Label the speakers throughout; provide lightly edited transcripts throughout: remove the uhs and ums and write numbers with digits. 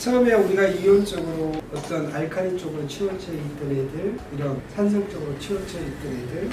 Speaker 1: 처음에 우리가 이온적으로 어떤 알칼리 쪽으로 치우쳐 있던 애들, 이런 산성 쪽으로 치우쳐 있던 애들,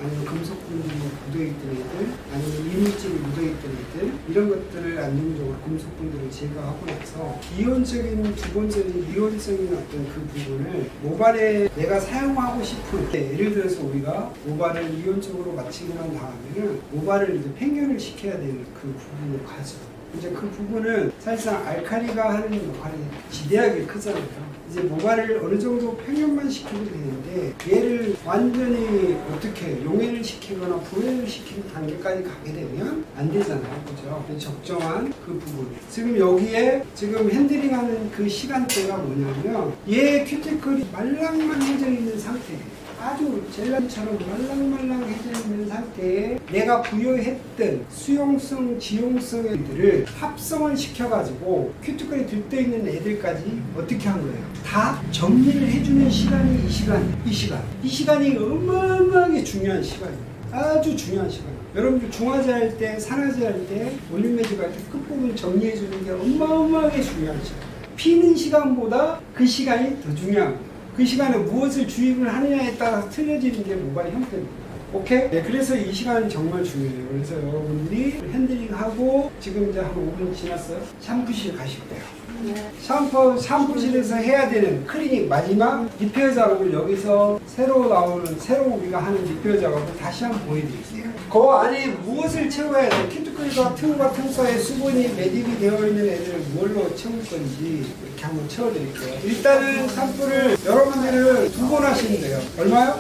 Speaker 1: 아니면 금속분들이 묻어있던 애들, 아니면 이물질이 묻어있던 애들, 이런 것들을 안정적으로 금속분들을 제거하고 나서 이온적인 기본적인 이온적인 어떤 그 부분을 모발에 내가 사용하고 싶은, 예를 들어서 우리가 모발을 이온적으로 마치고 난 다음에는 모발을 이제 팽현을 시켜야 되는 그 부분을 가져. 이제 그 부분은 사실상 알칼리가 하는 역할이 지대하게 크잖아요. 이제 모발을 어느 정도 평형만 시키면 되는데 얘를 완전히 어떻게 용해를 시키거나 부해를 시키는 단계까지 가게 되면 안 되잖아요. 그죠? 적정한 그 부분. 지금 여기에 지금 핸들링하는 그 시간대가 뭐냐면 얘 큐티클이 말랑말랑해져 있는 상태예요. 아주 젤라처럼 말랑말랑해져 있는 상태에 내가 부여했던 수용성, 지용성 애들을 합성을 시켜가지고 큐티클이 들떠있는 애들까지 어떻게 한 거예요? 다 정리를 해주는 시간이 이 시간이 어마어마하게 중요한 시간이에요. 아주 중요한 시간이에요. 여러분들 중화제 할 때, 산화제 할 때, 올림매직 할 때 끝부분 정리해주는 게 어마어마하게 중요한 시간. 피는 시간보다 그 시간이 더 중요한 거예요. 그 시간에 무엇을 주입을 하느냐에 따라서 틀려지는 게 모발의 형태입니다. 오케이? 네, 그래서 이 시간이 정말 중요해요. 그래서 여러분들이 핸들링하고 지금 이제 한 5분 지났어요. 샴푸실 가실 때요. 샴푸실에서 해야 되는 클리닉 마지막 리페어 작업을 여기서 새로 우리가 하는 리페어 작업을 다시 한번 보여드릴게요. 그 안에 무엇을 채워야 돼요? 큐티클과 틈과 틈 사이에 수분이 매듭이 되어 있는 애들을 뭘로 채울 건지 이렇게 한번 채워드릴게요. 일단은 샴푸를 여러분들은 2번 하시면 돼요. 얼마요?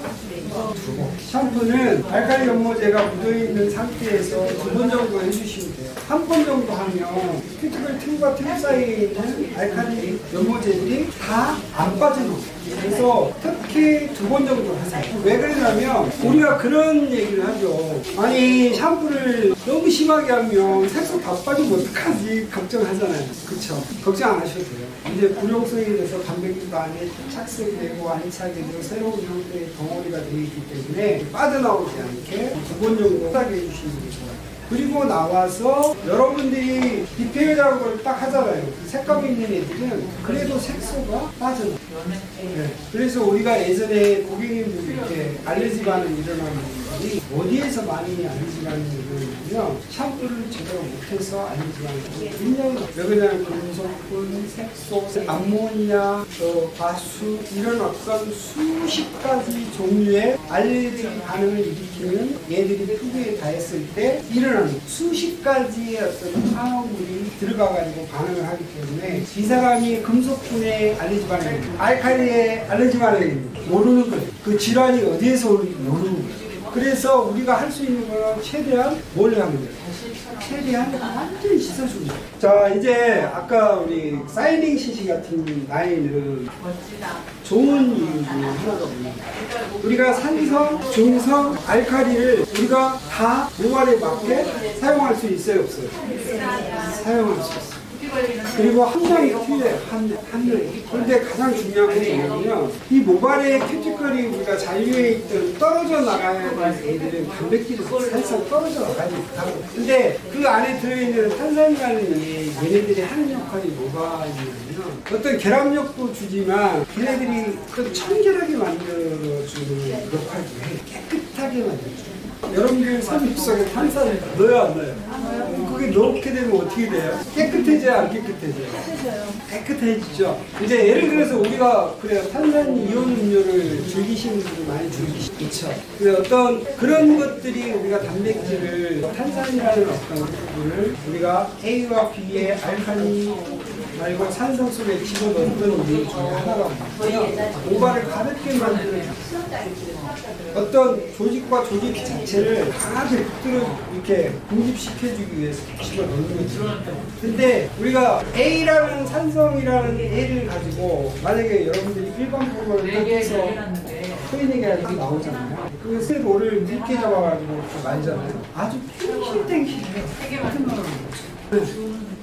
Speaker 1: 2번. 샴푸는 알칼리 연모제가 묻어있는 상태에서 2번 정도 해주시면 돼요. 1번 정도 하면 큐티클 틈과 틈 사이에 있는 알칼리 연모제들이 다 안 빠져나와요. 그래서 특히 2번 정도 하세요. 왜 그러냐면 우리가 그런 얘기를 하죠. 아니 샴푸를 너무 심하게 하면 색소 다 빠지면 어떡하지 걱정하잖아요. 그쵸? 걱정 안 하셔도 돼요. 이제 불용성이 돼서 단백질도 안에 착색이 되고 안착이 되고 새로운 형태의 덩어리가 되어 있기 때문에 빠져나오지 않게 2번 정도 하게 해주시는 게 좋아요. 그리고 나와서 여러분들이 리페어 작업을 딱 하잖아요. 색감이 있는 애들은 그래도 색소가 빠져나와요. 네. 그래서 우리가 예전에 고객님들이 이렇게 알레르기 반응이 일어나는 분들이 어디에서 많이 알레르기 반응이 일어나냐면 샴푸를 제대로 못해서 알레르기 반응이 굉장히 왜 그러냐면 금속분, 색소, 암모니아, 과수 이런 어떤 수십 가지 종류의 알레르기 반응을 일으키는 얘들이 피부에 닿았을 때 일어나는 수십 가지의 어떤 화학물이 들어가가지고 반응을 하기 때문에 이 사람이 금속분의 알레르기 반응, 알칼리의 알레르기 반응을 모르는 거예요. 그 질환이 어디에서 오는지 모르는 거예요. 그래서 우리가 할 수 있는 거는 최대한 뭘 하면 돼요? 최대한 완전히 씻어주는 거예요. 자, 이제 아까 우리 사이닝 CC 같은 라인은 좋은 이유 중에 하나가 뭐냐. 우리가 산성, 중성, 알칼리를 우리가 다 모발에 맞게 사용할 수 있어요, 없어요? 사용할 수 있어요. 그리고 함량이 필요해요. 함량이. 그런데 가장 중요한 건 뭐냐면 이 모발의 큐티클이 우리가 잔류에 있던 떨어져 나가야 되는 애들은 단백질이 살짝 떨어져 나가지 못하고, 근데 그 안에 들어있는 탄산이라는 얘네들이 하는 역할이 뭐가 있냐면 어떤 결합력도 주지만 걔네들이 그 청결하게 만들어주는 역할도 해요. 깨끗하게 만들어줘요. 여러분들 삶 속에 탄산을 넣어야 안 넣어요? 그게 넣게 되면 어떻게 돼요? 깨끗해져요, 안 깨끗해져요? 깨끗해지죠. 이제 예를 들어서 우리가 그래요, 탄산 이온 음료를 즐기시는 분들 많이 즐기시죠. 그래서 어떤 그런 것들이 우리가 단백질을 탄산이라는 어떤 부분을 우리가 A와 B의 알칼리 말고 산성 속에 집어넣는 일 중에 하나가 뭐냐면 모발을 가볍게 만드는 어떤 조직과 조직 자체를 강하게 붙들어 이렇게 공급시켜주기 위해서 집어넣는 거죠. 근데 우리가 A라는 산성이라는 A를 가지고 만약에 여러분들이 일반 포로를 해서 클리닉에 나오잖아요. 그 세로를 늦게 잡아가지고 말잖아요. 아주 땡실땡실해요.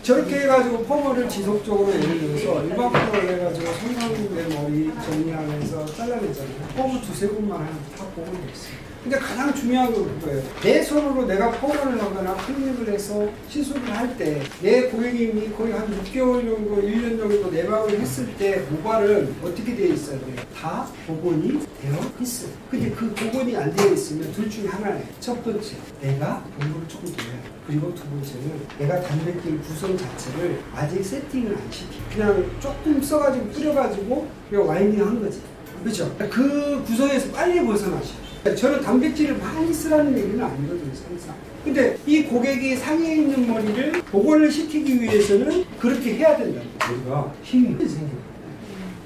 Speaker 1: 저렇게 해가지고 펌을 지속적으로 예를 들어서 일반 펌을 해가지고 성형의 머리 정리하면서 잘라내잖아요. 펌을 두세 번만 하면 다 펌을 됐어요. 근데 가장 중요한 건 그거예요. 내 손으로 내가 펌을 하거나 클리닉을 해서 시술을 할 때 내 고객님이 거의 한 6개월 정도, 1년 정도 내방을 했을 때 모발은 어떻게 되어 있어야 돼요? 다 복원이 되어 있어요. 근데 그 복원이 안 되어 있으면 둘 중에 하나예요. 첫 번째, 내가 공부를 조금 더 해요. 그리고 두 번째는 내가 단백질 구성 자체를 아직 세팅을 안 시켜. 그냥 조금 써가지고 뿌려가지고 그냥 와인딩 한 거지. 그렇죠? 그 구성에서 빨리 벗어나셔. 저는 단백질을 많이 쓰라는 얘기는 아니거든요, 항상. 근데 이 고객이 상해 있는 머리를 복원을 시키기 위해서는 그렇게 해야 된다. 머리가 힘이 생겨요.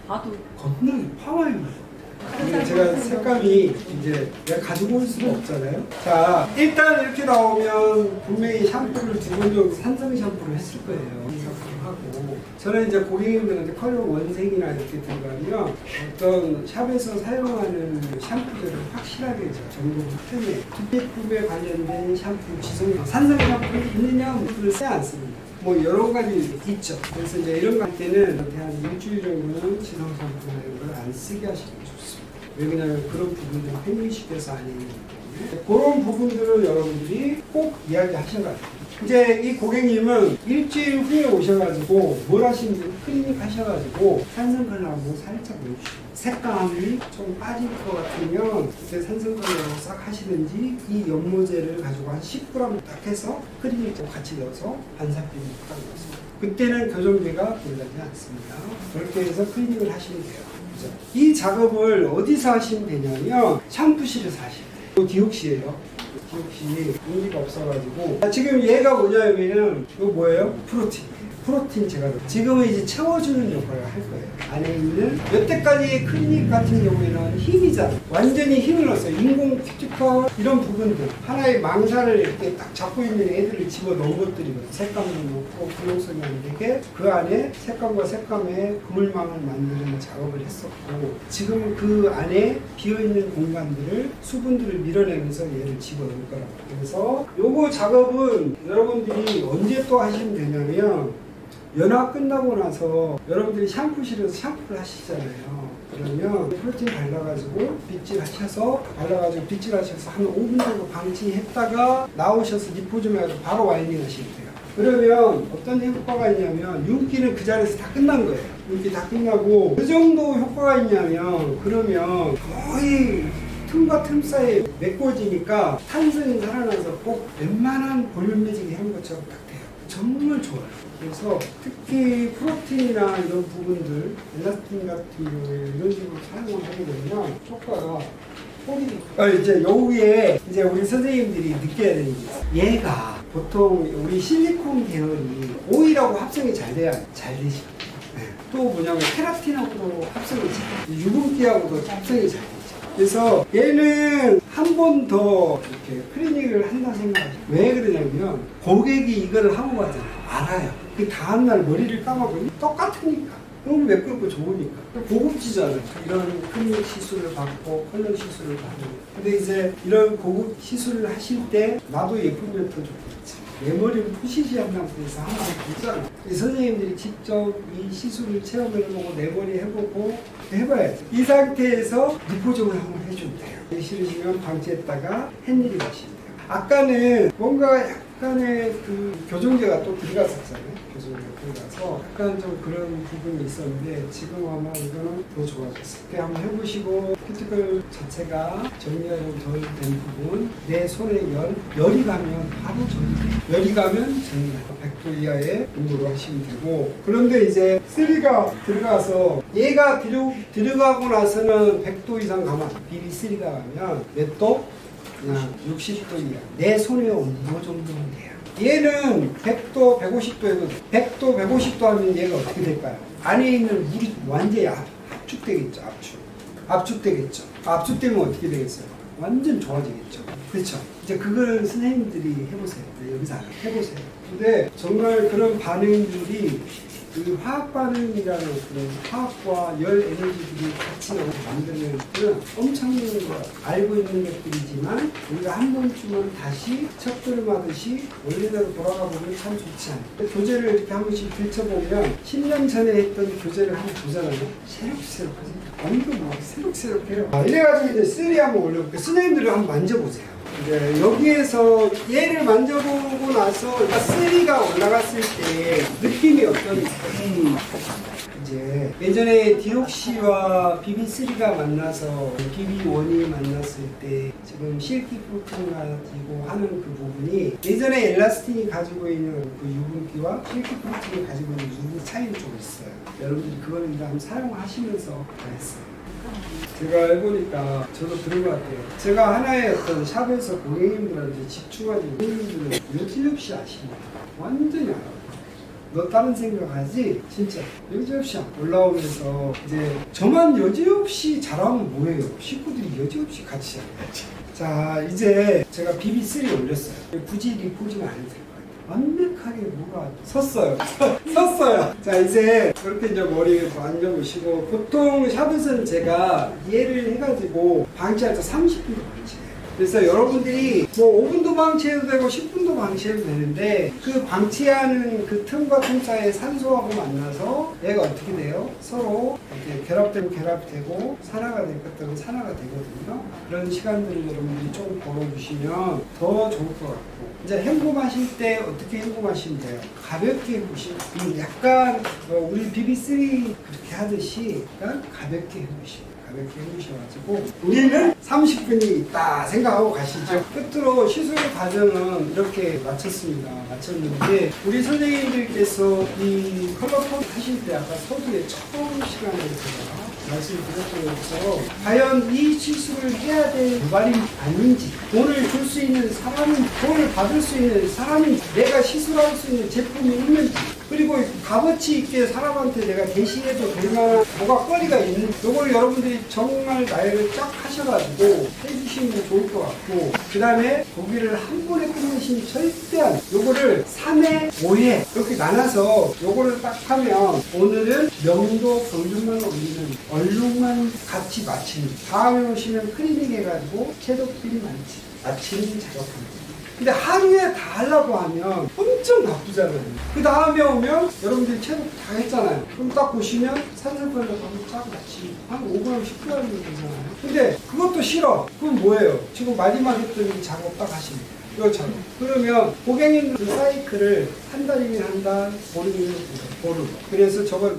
Speaker 2: 나도
Speaker 1: 겁나게 파마입니다. 제가 색감이 이제 내가 가지고 올 수가 없잖아요. 자, 일단 이렇게 나오면 분명히 샴푸를 2번 정도 산성 샴푸를 했을 거예요. 하고 저는 이제 고객님들한테 컬러 원색이나 이렇게 들어가면 어떤 샵에서 사용하는 샴푸들을 확실하게 정보 확인해 두피품에 관련된 샴푸, 지성 산성 샴푸 있느냐 그걸 써야 안 씁니다. 뭐 여러 가지 있죠. 그래서 이제 이런 거 할 때는 한 일주일 정도는 지성 샴푸나 이런 걸 안 쓰게 하시면 좋습니다. 왜냐하면 그런 부분들을 팽이시켜서 안 있는 때문에 그런 부분들을 여러분들이 꼭 이야기하셔야 돼요. 이제 이 고객님은 일주일 후에 오셔가지고 뭘 하시는지 클리닉 하셔가지고 산성 컬러 한번 살짝 보여주시고 색감이 좀 빠질 것 같으면 그때 산성 컬러로 싹 하시든지 이 연모제를 가지고 한 10g 딱 해서 클리닉 같이 넣어서 반사비를 딱 넣어서 그때는 교정비가 들어가지 않습니다. 그렇게 해서 클리닉을 하시면 돼요. 그죠? 이 작업을 어디서 하시면 되냐면 샴푸실에서 하시면 돼요. 디옥시예요. 디옥시 용기가 없어가지고 지금 얘가 뭐냐면은 이거 뭐예요? 프로틴 제가 지금은 이제 채워주는 역할을 할 거예요. 안에 있는 여태까지 클리닉 같은 경우에는 힘이잖아. 완전히 힘을 넣었어요. 인공 큐티클 이런 부분들 하나의 망사를 이렇게 딱 잡고 있는 애들을 집어 넣은 것들이거든요. 색감도 넣고 구용성이 안 되게 그 안에 색감과 색감의 그물망을 만드는 작업을 했었고 지금 그 안에 비어있는 공간들을 수분들을 밀어내면서 얘를 집어넣을 거라고. 그래서 요거 작업은 여러분들이 언제 또 하시면 되냐면 연화 끝나고 나서 여러분들이 샴푸실에서 샴푸를 하시잖아요. 그러면 프로틴 발라가지고 빗질하셔서 한 5분 정도 방치했다가 나오셔서 리포 좀 해가지고 바로 와인딩 하시면 돼요. 그러면 어떤 효과가 있냐면 윤기는 그 자리에서 다 끝난 거예요. 윤기 다 끝나고 그 정도 효과가 있냐면 그러면 거의 틈과 틈 사이에 메꿔지니까 탄성이 살아나서 꼭 웬만한 볼륨 매직이 한 것처럼 딱 돼요. 정말 좋아요. 그래서 특히 프로틴이나 이런 부분들, 엘라스틴 같은 경우에 이런 식으로 사용을 하게 되면 효과가 폭이 이제 여기에 이제 우리 선생님들이 느껴야 되는 게 있어요. 얘가 보통 우리 실리콘 계열이 오일하고 합성이 잘 돼야 잘 되시거든요. 네. 또 뭐냐면 케라틴하고도 합성이 잘 돼요. 유분기하고도 합성이 잘 돼요. 그래서 얘는 한 번 더 이렇게 클리닉을 한다 생각하죠. 왜 그러냐면 고객이 이걸 하고 가잖아요. 알아요. 그 다음날 머리를 감아보니 똑같으니까. 너무 매끄럽고 좋으니까. 고급지잖아요. 이런 클리닉 시술을 받고 컬러 시술을 받고. 근데 이제 이런 고급 시술을 하실 때 나도 예쁘면 더 좋겠지. 내 머리를 푸시시 한 상태에서 한번 보잖아. 선생님들이 직접 이 시술을 체험해보고 내 머리 해보고 해봐야지. 이 상태에서 리포점을 한번 해주면 돼요. 싫으시면 방치했다가 햇일이 가시면 돼요. 아까는 뭔가 약간의 그 교정제가 또 들어갔었잖아요. 교정제가 들어가서 약간 좀 그런 부분이 있었는데 지금 아마 이거는 더 좋아졌어요. 이렇게 한번 해보시고 큐티클 자체가 정리가 좀 덜 된 부분 내 손에 열이 가면 바로 정리돼요. 열이 가면 정리돼요. 100도 이하의 온도로 하시면 되고 그런데 이제 3가 들어가서 얘가 들어가고 나서는 100도 이상 가면 BB3가 가면 몇 도? 그냥 60도 이하. 내 손의 온도 정도면 돼요. 얘는 100도, 150도에도 100도, 150도 하면 얘가 어떻게 될까요? 안에 있는 물이 완전히 압축되겠죠. 압축되겠죠. 압축되면 어떻게 되겠어요? 완전 좋아지겠죠. 그렇죠. 이제 그걸 선생님들이 해보세요. 여기서 해보세요. 근데 정말 그런 반응들이 이 화학 반응이라는 그런 화학과 열 에너지들이 같이 만드는 그런 엄청난 거 알고 있는 것들이지만 우리가 한 번쯤은 다시 척들음하듯이 원래대로 돌아가 보면 참 좋지 않아요. 교재를 이렇게 한 번씩 들춰보면 10년 전에 했던 교재를 한번 보잖아요. 새록새록하죠. 완전 막 새록새록해요. 이래가지고 이제 3 한번 올려볼게요. 선생님들이 한번 만져보세요. 이제 여기에서 얘를 만져보고 나서 3가 올라갔을 때 느낌이 어떤지 이제 예전에 디옥시와 BB3가 만나서 BB1이 만났을 때 지금 실키 프로틴 가지고 하는 그 부분이 예전에 엘라스틴이 가지고 있는 그 유분기와 실키 프로틴이 가지고 있는 유분 차이는 좀 있어요. 여러분들이 그거를 한번 사용하시면서 했어요. 제가 해보니까 저도 들은 것 같아요. 제가 하나의 어떤 샵에서 고객님들한테 집중하지 고객님들은 여지없이 아십니다. 완전히 알아요. 너 다른 생각하지? 진짜 여지없이 올라오면서 이제 저만 여지없이 잘하면 뭐예요? 식구들이 여지없이 같이 잘해야지. 자, 이제 제가 BB3 올렸어요. 굳이 리포징은 안 해도 돼요. 완벽하게 뭐가 섰어요. 섰어요. 자, 이제 그렇게 이제 머리에 앉아보시고 보통 샵에서는 제가 얘를 해가지고 방치할 때 30분도 방치해요. 그래서 여러분들이 뭐 5분도 방치해도 되고 10분도 방치해도 되는데 그 방치하는 그 틈과 틈 사이에 산소하고 만나서 얘가 어떻게 돼요? 서로 이렇게 결합되고 결합되고 산화가 될 것들은 산화가 되거든요. 그런 시간들을 여러분들이 조금 벌어주시면 더 좋을 것 같고 이제 헹굼하실 때 어떻게 헹굼하시면 돼요? 가볍게 헹구시고 약간 우리 BB3 그렇게 하듯이 약간 가볍게 헹구시고 가볍게 해주셔가지고 우리는 30분이 있다 생각하고 가시죠. 끝으로 시술 과정은 이렇게 마쳤는데 우리 선생님들께서 이 컬러 톤 하실 때 아까 서두에 처음 시간에 제가 말씀드렸던 것처럼 과연 이 시술을 해야 될 도발이 아닌지 돈을 줄 수 있는 사람이 돈을 받을 수 있는 사람이 내가 시술할 수 있는 제품이 있는지 그리고 값어치 있게 사람한테 내가 게시해도 될 만한 뭐가 거리가 있는지 요걸 여러분들이 정말 나열을 쫙 하셔가지고 해주시면 좋을 것 같고 그 다음에 고기를 한 번에 끝내시면 절대 안 요거를 3회, 5회 이렇게 나눠서 요거를 딱 하면 오늘은 명도 경중만 올리는 얼룩만 같이 맞추는 다음에 오시면 클리닝 해가지고 섀도우필 맞추는 작업합니다. 근데 하루에 다 하려고 하면 엄청 바쁘잖아요. 그 다음에 오면 여러분들이 섀도우 다 했잖아요. 그럼 딱 보시면 산성컬러 한번 쫙 맞추고 한 5분, 10분 하면 되잖아요. 근데 그것도 싫어. 그럼 뭐예요? 지금 마지막 했던 이 작업 딱 하시면 돼요. 이거처럼. 그러면 고객님 그 사이클을 한 달이면 한 달, 보름이면 보름. 그래서 저걸